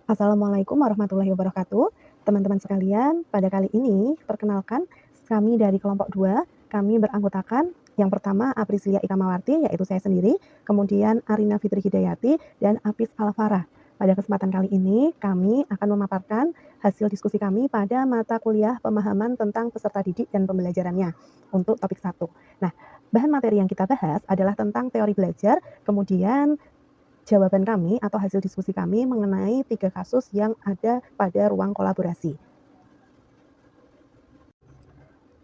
Assalamualaikum warahmatullahi wabarakatuh. Teman-teman sekalian, pada kali ini perkenalkan kami dari kelompok 2. Kami beranggotakan yang pertama Aprisia Ikamawarti, yaitu saya sendiri, kemudian Arina Fitri Hidayati, dan Apis Alfarah. Pada kesempatan kali ini, kami akan memaparkan hasil diskusi kami pada mata kuliah pemahaman tentang peserta didik dan pembelajarannya untuk topik 1. Nah, bahan materi yang kita bahas adalah tentang teori belajar, kemudian jawaban kami atau hasil diskusi kami mengenai 3 kasus yang ada pada ruang kolaborasi.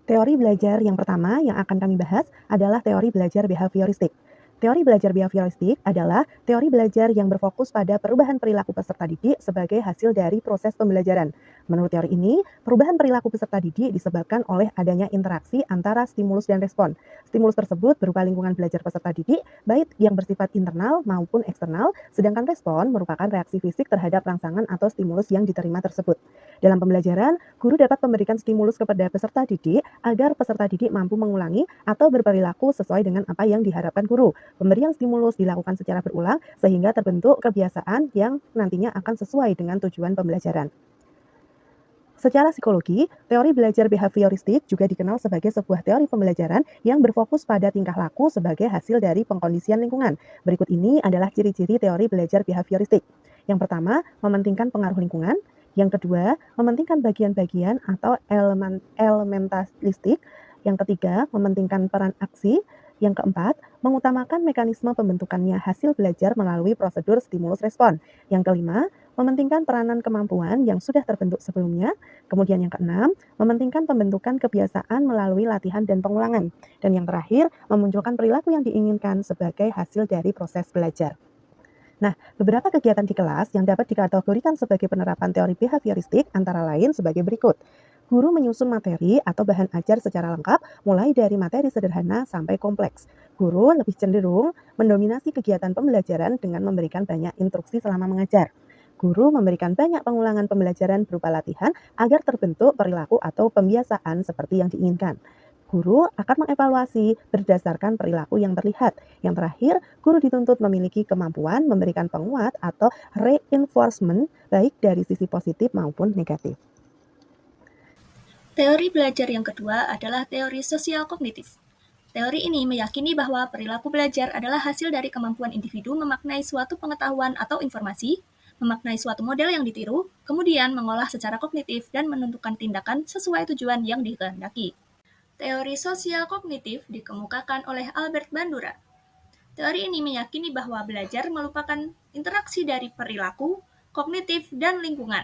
Teori belajar yang pertama yang akan kami bahas adalah teori belajar behavioristik. Teori belajar behavioristik adalah teori belajar yang berfokus pada perubahan perilaku peserta didik sebagai hasil dari proses pembelajaran. Menurut teori ini, perubahan perilaku peserta didik disebabkan oleh adanya interaksi antara stimulus dan respon. Stimulus tersebut berupa lingkungan belajar peserta didik, baik yang bersifat internal maupun eksternal, sedangkan respon merupakan reaksi fisik terhadap rangsangan atau stimulus yang diterima tersebut. Dalam pembelajaran, guru dapat memberikan stimulus kepada peserta didik agar peserta didik mampu mengulangi atau berperilaku sesuai dengan apa yang diharapkan guru. Pemberian stimulus dilakukan secara berulang sehingga terbentuk kebiasaan yang nantinya akan sesuai dengan tujuan pembelajaran. Secara psikologi, teori belajar behavioristik juga dikenal sebagai sebuah teori pembelajaran yang berfokus pada tingkah laku sebagai hasil dari pengkondisian lingkungan. Berikut ini adalah ciri-ciri teori belajar behavioristik. Yang pertama, mementingkan pengaruh lingkungan. Yang kedua, mementingkan bagian-bagian atau elementalistik. Yang ketiga, mementingkan peran aksi. Yang keempat, mengutamakan mekanisme pembentukannya hasil belajar melalui prosedur stimulus respon. Yang kelima, mementingkan peranan kemampuan yang sudah terbentuk sebelumnya. Kemudian yang keenam, mementingkan pembentukan kebiasaan melalui latihan dan pengulangan. Dan yang terakhir, memunculkan perilaku yang diinginkan sebagai hasil dari proses belajar. Nah, beberapa kegiatan di kelas yang dapat dikategorikan sebagai penerapan teori behavioristik antara lain sebagai berikut. Guru menyusun materi atau bahan ajar secara lengkap, mulai dari materi sederhana sampai kompleks. Guru lebih cenderung mendominasi kegiatan pembelajaran dengan memberikan banyak instruksi selama mengajar. Guru memberikan banyak pengulangan pembelajaran berupa latihan agar terbentuk perilaku atau pembiasaan seperti yang diinginkan. Guru akan mengevaluasi berdasarkan perilaku yang terlihat. Yang terakhir, guru dituntut memiliki kemampuan memberikan penguat atau reinforcement baik dari sisi positif maupun negatif. Teori belajar yang kedua adalah teori sosial kognitif. Teori ini meyakini bahwa perilaku belajar adalah hasil dari kemampuan individu memaknai suatu pengetahuan atau informasi, memaknai suatu model yang ditiru, kemudian mengolah secara kognitif dan menentukan tindakan sesuai tujuan yang dikehendaki. Teori sosial kognitif dikemukakan oleh Albert Bandura. Teori ini meyakini bahwa belajar merupakan interaksi dari perilaku, kognitif, dan lingkungan.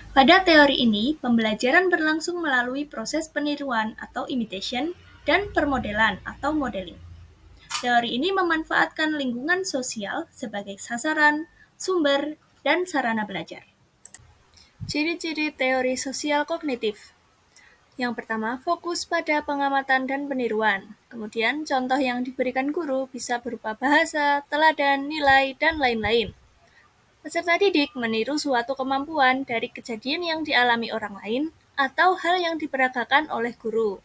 Pada teori ini, pembelajaran berlangsung melalui proses peniruan atau imitation dan permodelan atau modeling. Teori ini memanfaatkan lingkungan sosial sebagai sasaran, sumber, dan sarana belajar. Ciri-ciri teori sosial kognitif. Yang pertama, fokus pada pengamatan dan peniruan. Kemudian, contoh yang diberikan guru bisa berupa bahasa, teladan, nilai, dan lain-lain. Peserta didik meniru suatu kemampuan dari kejadian yang dialami orang lain atau hal yang diperagakan oleh guru.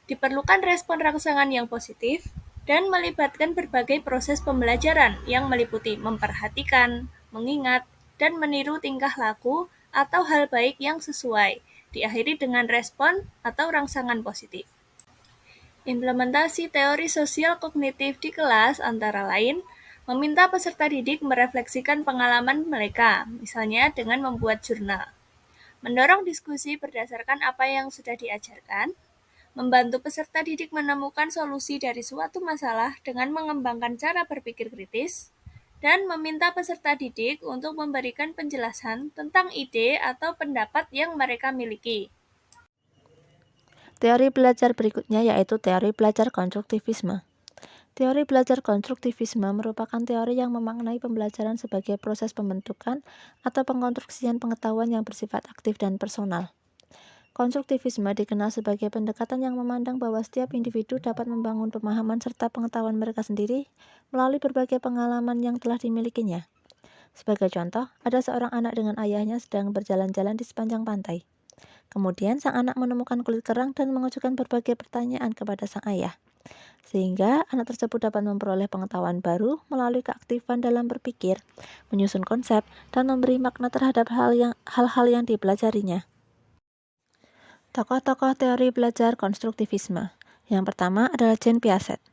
Diperlukan respon rangsangan yang positif dan melibatkan berbagai proses pembelajaran yang meliputi memperhatikan, mengingat, dan meniru tingkah laku atau hal baik yang sesuai, diakhiri dengan respon atau rangsangan positif. Implementasi teori sosial kognitif di kelas antara lain meminta peserta didik merefleksikan pengalaman mereka, misalnya dengan membuat jurnal, mendorong diskusi berdasarkan apa yang sudah diajarkan, membantu peserta didik menemukan solusi dari suatu masalah dengan mengembangkan cara berpikir kritis, dan meminta peserta didik untuk memberikan penjelasan tentang ide atau pendapat yang mereka miliki. Teori belajar berikutnya yaitu teori belajar konstruktivisme. Teori belajar konstruktivisme merupakan teori yang memaknai pembelajaran sebagai proses pembentukan atau pengkonstruksian pengetahuan yang bersifat aktif dan personal. Konstruktivisme dikenal sebagai pendekatan yang memandang bahwa setiap individu dapat membangun pemahaman serta pengetahuan mereka sendiri melalui berbagai pengalaman yang telah dimilikinya. Sebagai contoh, ada seorang anak dengan ayahnya sedang berjalan-jalan di sepanjang pantai. Kemudian sang anak menemukan kulit kerang dan mengajukan berbagai pertanyaan kepada sang ayah. Sehingga anak tersebut dapat memperoleh pengetahuan baru melalui keaktifan dalam berpikir, menyusun konsep, dan memberi makna terhadap hal-hal yang dipelajarinya. Tokoh-tokoh teori belajar konstruktivisme. Yang pertama adalah Jean Piaget.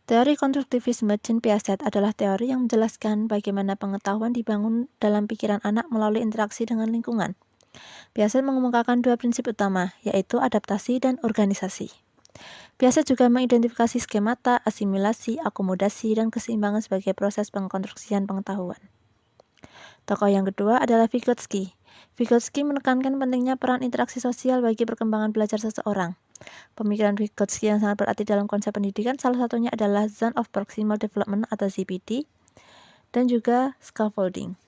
Teori konstruktivisme Jean Piaget adalah teori yang menjelaskan bagaimana pengetahuan dibangun dalam pikiran anak melalui interaksi dengan lingkungan. Piaget mengemukakan dua prinsip utama, yaitu adaptasi dan organisasi. Piaget juga mengidentifikasi skemata, asimilasi, akomodasi, dan keseimbangan sebagai proses pengkonstruksian pengetahuan. Tokoh yang kedua adalah Vygotsky. Vygotsky menekankan pentingnya peran interaksi sosial bagi perkembangan belajar seseorang. Pemikiran Vygotsky yang sangat berarti dalam konsep pendidikan salah satunya adalah Zone of Proximal Development atau ZPD dan juga scaffolding.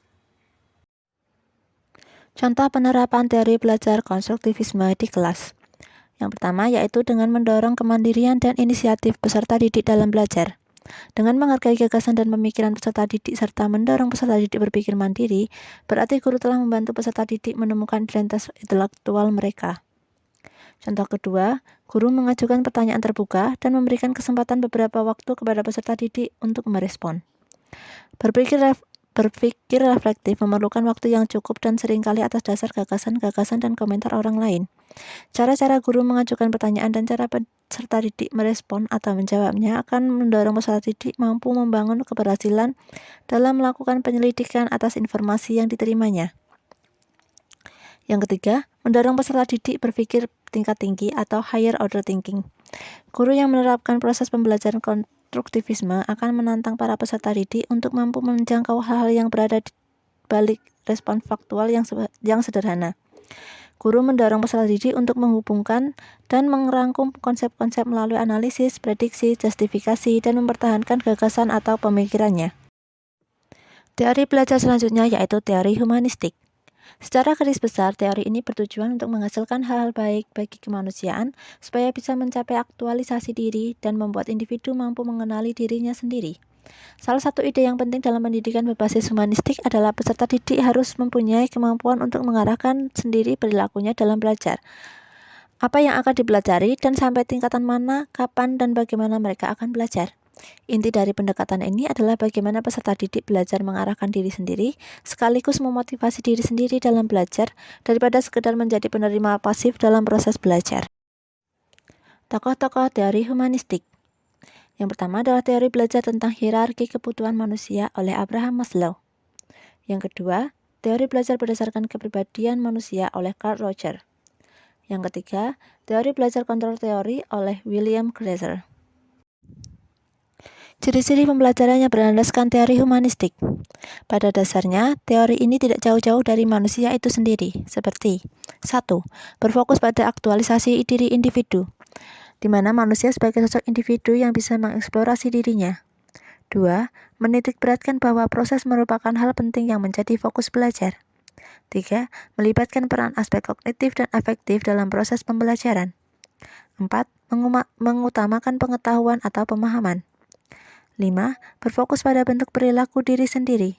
Contoh penerapan teori belajar konstruktivisme di kelas. Yang pertama yaitu dengan mendorong kemandirian dan inisiatif peserta didik dalam belajar. Dengan menghargai gagasan dan pemikiran peserta didik serta mendorong peserta didik berpikir mandiri, berarti guru telah membantu peserta didik menemukan identitas intelektual mereka. Contoh kedua, guru mengajukan pertanyaan terbuka dan memberikan kesempatan beberapa waktu kepada peserta didik untuk merespon. Berpikir reflektif memerlukan waktu yang cukup dan seringkali atas dasar gagasan-gagasan dan komentar orang lain. Cara-cara guru mengajukan pertanyaan dan cara peserta didik merespon atau menjawabnya akan mendorong peserta didik mampu membangun keberhasilan dalam melakukan penyelidikan atas informasi yang diterimanya. Yang ketiga, mendorong peserta didik berpikir tingkat tinggi atau higher order thinking. Guru yang menerapkan proses pembelajaran konstruktivisme akan menantang para peserta didik untuk mampu menjangkau hal-hal yang berada di balik respon faktual yang sederhana. Guru mendorong peserta didik untuk menghubungkan dan merangkum konsep-konsep melalui analisis, prediksi, justifikasi, dan mempertahankan gagasan atau pemikirannya. Teori belajar selanjutnya yaitu teori humanistik. Secara garis besar, teori ini bertujuan untuk menghasilkan hal-hal baik bagi kemanusiaan supaya bisa mencapai aktualisasi diri dan membuat individu mampu mengenali dirinya sendiri. Salah satu ide yang penting dalam pendidikan berbasis humanistik adalah peserta didik harus mempunyai kemampuan untuk mengarahkan sendiri perilakunya dalam belajar. Apa yang akan dipelajari dan sampai tingkatan mana, kapan, dan bagaimana mereka akan belajar. Inti dari pendekatan ini adalah bagaimana peserta didik belajar mengarahkan diri sendiri, sekaligus memotivasi diri sendiri dalam belajar, daripada sekedar menjadi penerima pasif dalam proses belajar. Tokoh-tokoh teori humanistik. Yang pertama adalah teori belajar tentang hierarki kebutuhan manusia oleh Abraham Maslow. Yang kedua, teori belajar berdasarkan kepribadian manusia oleh Carl Rogers. Yang ketiga, teori belajar kontrol teori oleh William Glasser. Ciri-ciri pembelajaran yang berlandaskan teori humanistik. Pada dasarnya, teori ini tidak jauh-jauh dari manusia itu sendiri, seperti 1. Berfokus pada aktualisasi diri individu, di mana manusia sebagai sosok individu yang bisa mengeksplorasi dirinya. 2. Menitikberatkan bahwa proses merupakan hal penting yang menjadi fokus belajar. 3. Melibatkan peran aspek kognitif dan afektif dalam proses pembelajaran. 4. Mengutamakan pengetahuan atau pemahaman. 5. Berfokus pada bentuk perilaku diri sendiri.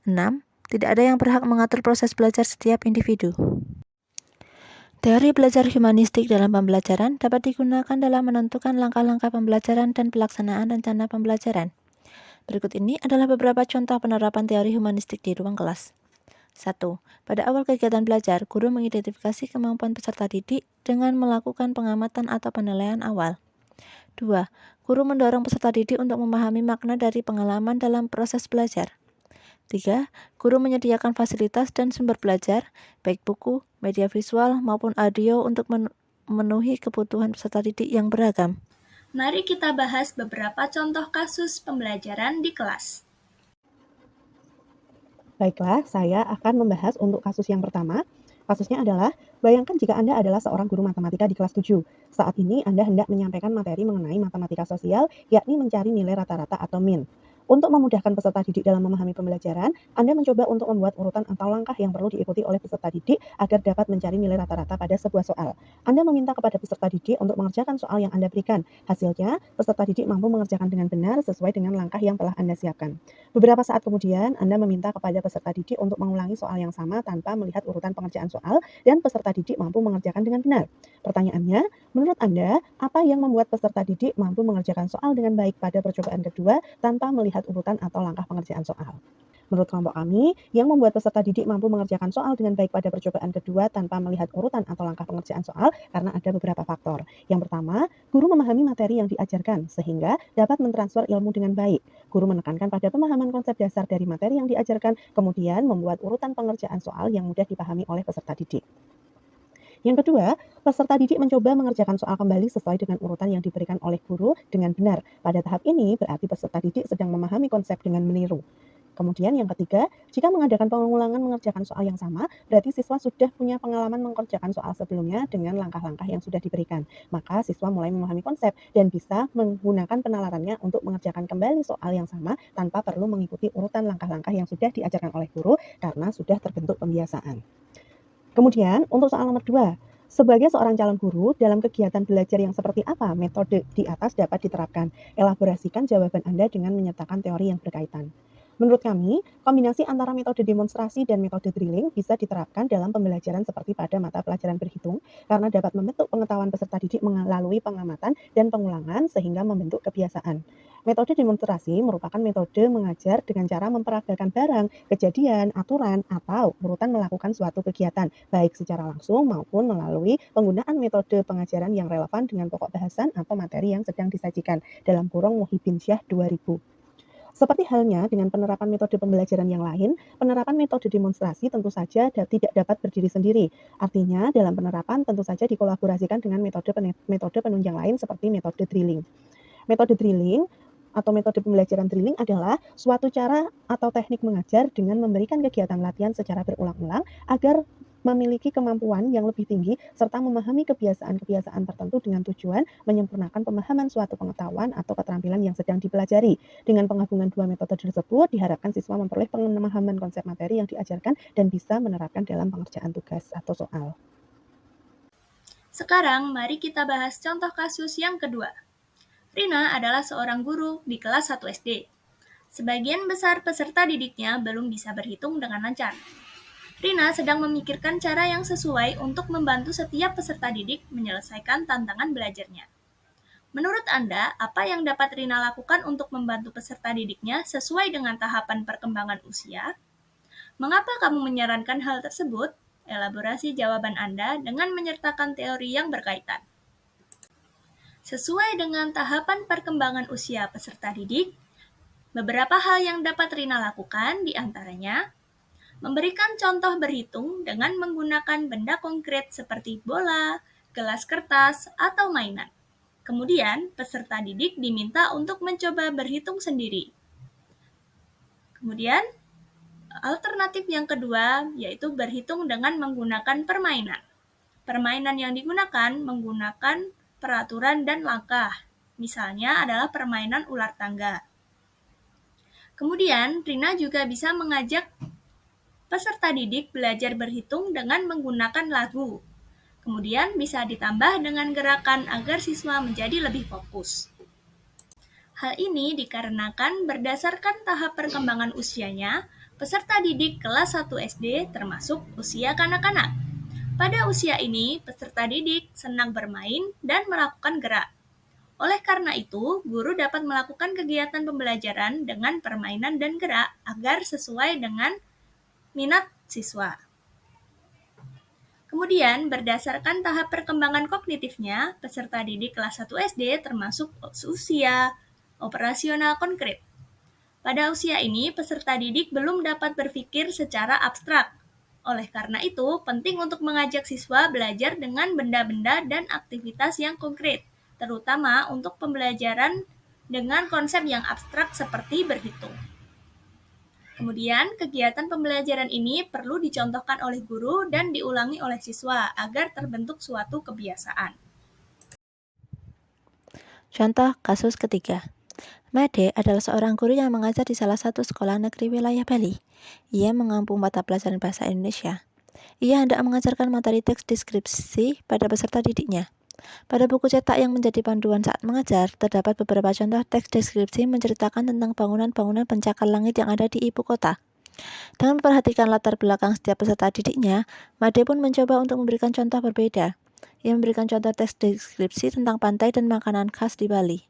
6. Tidak ada yang berhak mengatur proses belajar setiap individu. Teori belajar humanistik dalam pembelajaran dapat digunakan dalam menentukan langkah-langkah pembelajaran dan pelaksanaan rencana pembelajaran. Berikut ini adalah beberapa contoh penerapan teori humanistik di ruang kelas. 1. Pada awal kegiatan belajar, guru mengidentifikasi kemampuan peserta didik dengan melakukan pengamatan atau penilaian awal. 2. Guru mendorong peserta didik untuk memahami makna dari pengalaman dalam proses belajar. 3. Guru menyediakan fasilitas dan sumber belajar, baik buku, media visual, maupun audio untuk memenuhi kebutuhan peserta didik yang beragam. Mari kita bahas beberapa contoh kasus pembelajaran di kelas. Baiklah, saya akan membahas untuk kasus yang pertama. Kasusnya adalah, bayangkan jika Anda adalah seorang guru matematika di kelas 7. Saat ini Anda hendak menyampaikan materi mengenai matematika sosial, yakni mencari nilai rata-rata atau min. Untuk memudahkan peserta didik dalam memahami pembelajaran, Anda mencoba untuk membuat urutan atau langkah yang perlu diikuti oleh peserta didik agar dapat mencari nilai rata-rata pada sebuah soal. Anda meminta kepada peserta didik untuk mengerjakan soal yang Anda berikan. Hasilnya, peserta didik mampu mengerjakan dengan benar sesuai dengan langkah yang telah Anda siapkan. Beberapa saat kemudian, Anda meminta kepada peserta didik untuk mengulangi soal yang sama tanpa melihat urutan pengerjaan soal, dan peserta didik mampu mengerjakan dengan benar. Pertanyaannya, menurut Anda, apa yang membuat peserta didik mampu mengerjakan soal dengan baik pada percobaan kedua tanpa melihat urutan atau langkah pengerjaan soal? Menurut kelompok kami, yang membuat peserta didik mampu mengerjakan soal dengan baik pada percobaan kedua tanpa melihat urutan atau langkah pengerjaan soal karena ada beberapa faktor. Yang pertama, guru memahami materi yang diajarkan sehingga dapat mentransfer ilmu dengan baik. Guru menekankan pada pemahaman konsep dasar dari materi yang diajarkan, kemudian membuat urutan pengerjaan soal yang mudah dipahami oleh peserta didik. Yang kedua, peserta didik mencoba mengerjakan soal kembali sesuai dengan urutan yang diberikan oleh guru dengan benar. Pada tahap ini, berarti peserta didik sedang memahami konsep dengan meniru. Kemudian yang ketiga, jika mengadakan pengulangan mengerjakan soal yang sama, berarti siswa sudah punya pengalaman mengerjakan soal sebelumnya dengan langkah-langkah yang sudah diberikan. Maka siswa mulai memahami konsep dan bisa menggunakan penalarannya untuk mengerjakan kembali soal yang sama tanpa perlu mengikuti urutan langkah-langkah yang sudah diajarkan oleh guru karena sudah terbentuk pembiasaan. Kemudian, untuk soal nomor 2, sebagai seorang calon guru, dalam kegiatan belajar yang seperti apa metode di atas dapat diterapkan? Elaborasikan jawaban Anda dengan menyertakan teori yang berkaitan. Menurut kami, kombinasi antara metode demonstrasi dan metode drilling bisa diterapkan dalam pembelajaran seperti pada mata pelajaran berhitung, karena dapat membentuk pengetahuan peserta didik melalui pengamatan dan pengulangan sehingga membentuk kebiasaan. Metode demonstrasi merupakan metode mengajar dengan cara memperagakan barang, kejadian, aturan, atau urutan melakukan suatu kegiatan, baik secara langsung maupun melalui penggunaan metode pengajaran yang relevan dengan pokok bahasan atau materi yang sedang disajikan. Dalam kurung Muhyiddinsyah 2000. Seperti halnya dengan penerapan metode pembelajaran yang lain, penerapan metode demonstrasi tentu saja tidak dapat berdiri sendiri. Artinya, dalam penerapan tentu saja dikolaborasikan dengan metode penunjang lain seperti metode drilling. Metode drilling atau metode pembelajaran drilling adalah suatu cara atau teknik mengajar dengan memberikan kegiatan latihan secara berulang-ulang agar memiliki kemampuan yang lebih tinggi serta memahami kebiasaan-kebiasaan tertentu dengan tujuan menyempurnakan pemahaman suatu pengetahuan atau keterampilan yang sedang dipelajari. Dengan penggabungan dua metode tersebut, diharapkan siswa memperoleh pemahaman konsep materi yang diajarkan dan bisa menerapkan dalam pengerjaan tugas atau soal. Sekarang, mari kita bahas contoh kasus yang kedua. Rina adalah seorang guru di kelas 1 SD. Sebagian besar peserta didiknya belum bisa berhitung dengan lancar. Rina sedang memikirkan cara yang sesuai untuk membantu setiap peserta didik menyelesaikan tantangan belajarnya. Menurut Anda, apa yang dapat Rina lakukan untuk membantu peserta didiknya sesuai dengan tahapan perkembangan usia? Mengapa kamu menyarankan hal tersebut? Elaborasi jawaban Anda dengan menyertakan teori yang berkaitan. Sesuai dengan tahapan perkembangan usia peserta didik, beberapa hal yang dapat Rina lakukan diantaranya memberikan contoh berhitung dengan menggunakan benda konkret seperti bola, gelas kertas, atau mainan. Kemudian, peserta didik diminta untuk mencoba berhitung sendiri. Kemudian, alternatif yang kedua yaitu berhitung dengan menggunakan permainan. Permainan yang digunakan menggunakan peraturan dan langkah. Misalnya adalah permainan ular tangga. Kemudian, Rina juga bisa mengajak peserta didik belajar berhitung dengan menggunakan lagu. Kemudian bisa ditambah dengan gerakan agar siswa menjadi lebih fokus. Hal ini dikarenakan berdasarkan tahap perkembangan usianya, peserta didik kelas 1 SD termasuk usia kanak-kanak. Pada usia ini, peserta didik senang bermain dan melakukan gerak. Oleh karena itu, guru dapat melakukan kegiatan pembelajaran dengan permainan dan gerak agar sesuai dengan minat siswa. Kemudian, berdasarkan tahap perkembangan kognitifnya, peserta didik kelas 1 SD termasuk usia operasional konkret. Pada usia ini, peserta didik belum dapat berpikir secara abstrak. Oleh karena itu, penting untuk mengajak siswa belajar dengan benda-benda dan aktivitas yang konkret, terutama untuk pembelajaran dengan konsep yang abstrak seperti berhitung. Kemudian, kegiatan pembelajaran ini perlu dicontohkan oleh guru dan diulangi oleh siswa agar terbentuk suatu kebiasaan. Contoh kasus ketiga. Made adalah seorang guru yang mengajar di salah satu sekolah negeri wilayah Bali. Ia mengampu mata pelajaran bahasa Indonesia. Ia hendak mengajarkan materi teks deskripsi pada peserta didiknya. Pada buku cetak yang menjadi panduan saat mengajar, terdapat beberapa contoh teks deskripsi menceritakan tentang bangunan-bangunan pencakar langit yang ada di ibu kota. Dengan memperhatikan latar belakang setiap peserta didiknya, Made pun mencoba untuk memberikan contoh berbeda. Ia memberikan contoh teks deskripsi tentang pantai dan makanan khas di Bali.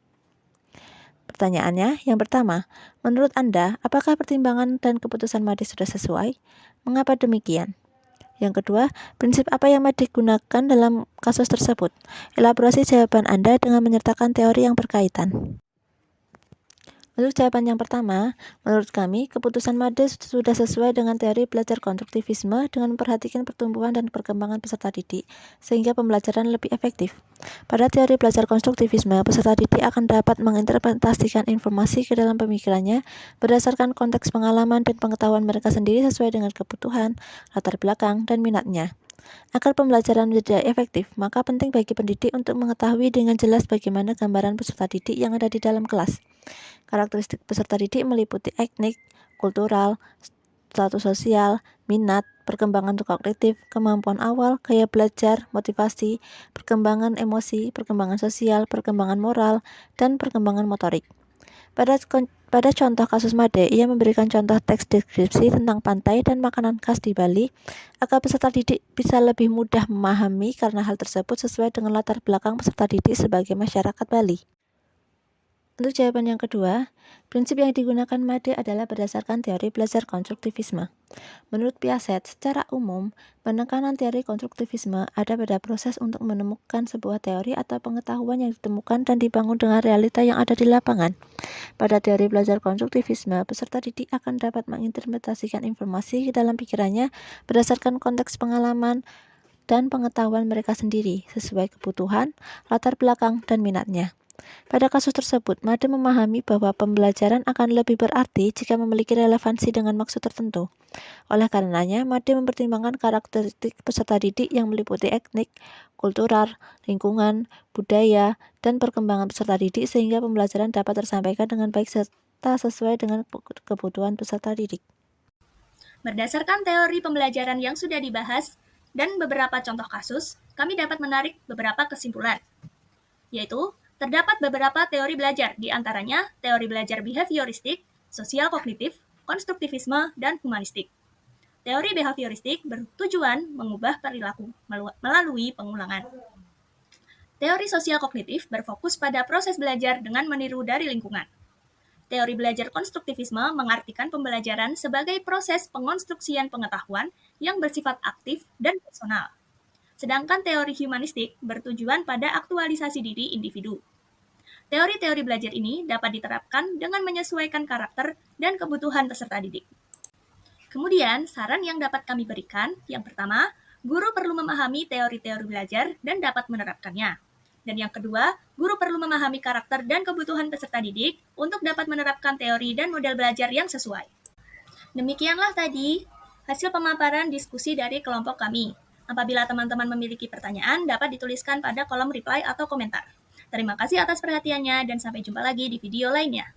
Pertanyaannya, yang pertama, menurut Anda, apakah pertimbangan dan keputusan Made sudah sesuai? Mengapa demikian? Yang kedua, prinsip apa yang Made gunakan dalam kasus tersebut? Elaborasi jawaban Anda dengan menyertakan teori yang berkaitan. Untuk jawaban yang pertama, menurut kami, keputusan Made sudah sesuai dengan teori belajar konstruktivisme dengan memperhatikan pertumbuhan dan perkembangan peserta didik, sehingga pembelajaran lebih efektif. Pada teori belajar konstruktivisme, peserta didik akan dapat menginterpretasikan informasi ke dalam pemikirannya berdasarkan konteks pengalaman dan pengetahuan mereka sendiri sesuai dengan kebutuhan, latar belakang, dan minatnya. Agar pembelajaran menjadi efektif, maka penting bagi pendidik untuk mengetahui dengan jelas bagaimana gambaran peserta didik yang ada di dalam kelas. Karakteristik peserta didik meliputi etnik, kultural, status sosial, minat, perkembangan kognitif, kemampuan awal, gaya belajar, motivasi, perkembangan emosi, perkembangan sosial, perkembangan moral, dan perkembangan motorik. Pada contoh kasus Made, ia memberikan contoh teks deskripsi tentang pantai dan makanan khas di Bali, agar peserta didik bisa lebih mudah memahami karena hal tersebut sesuai dengan latar belakang peserta didik sebagai masyarakat Bali. Untuk jawaban yang kedua, prinsip yang digunakan Made adalah berdasarkan teori belajar konstruktivisme. Menurut Piaget, secara umum, penekanan teori konstruktivisme ada pada proses untuk menemukan sebuah teori atau pengetahuan yang ditemukan dan dibangun dengan realita yang ada di lapangan. Pada teori belajar konstruktivisme, peserta didik akan dapat menginterpretasikan informasi ke dalam pikirannya berdasarkan konteks pengalaman dan pengetahuan mereka sendiri, sesuai kebutuhan, latar belakang, dan minatnya. Pada kasus tersebut, Made memahami bahwa pembelajaran akan lebih berarti jika memiliki relevansi dengan maksud tertentu. Oleh karenanya, Made mempertimbangkan karakteristik peserta didik yang meliputi etnik, kultural, lingkungan, budaya, dan perkembangan peserta didik sehingga pembelajaran dapat tersampaikan dengan baik serta sesuai dengan kebutuhan peserta didik. Berdasarkan teori pembelajaran yang sudah dibahas dan beberapa contoh kasus, kami dapat menarik beberapa kesimpulan, yaitu terdapat beberapa teori belajar, di antaranya teori belajar behavioristik, sosial kognitif, konstruktivisme, dan humanistik. Teori behavioristik bertujuan mengubah perilaku melalui pengulangan. Teori sosial kognitif berfokus pada proses belajar dengan meniru dari lingkungan. Teori belajar konstruktivisme mengartikan pembelajaran sebagai proses pengonstruksian pengetahuan yang bersifat aktif dan personal. Sedangkan teori humanistik bertujuan pada aktualisasi diri individu. Teori-teori belajar ini dapat diterapkan dengan menyesuaikan karakter dan kebutuhan peserta didik. Kemudian, saran yang dapat kami berikan, yang pertama, guru perlu memahami teori-teori belajar dan dapat menerapkannya. Dan yang kedua, guru perlu memahami karakter dan kebutuhan peserta didik untuk dapat menerapkan teori dan model belajar yang sesuai. Demikianlah tadi hasil pemaparan diskusi dari kelompok kami. Apabila teman-teman memiliki pertanyaan, dapat dituliskan pada kolom reply atau komentar. Terima kasih atas perhatiannya dan sampai jumpa lagi di video lainnya.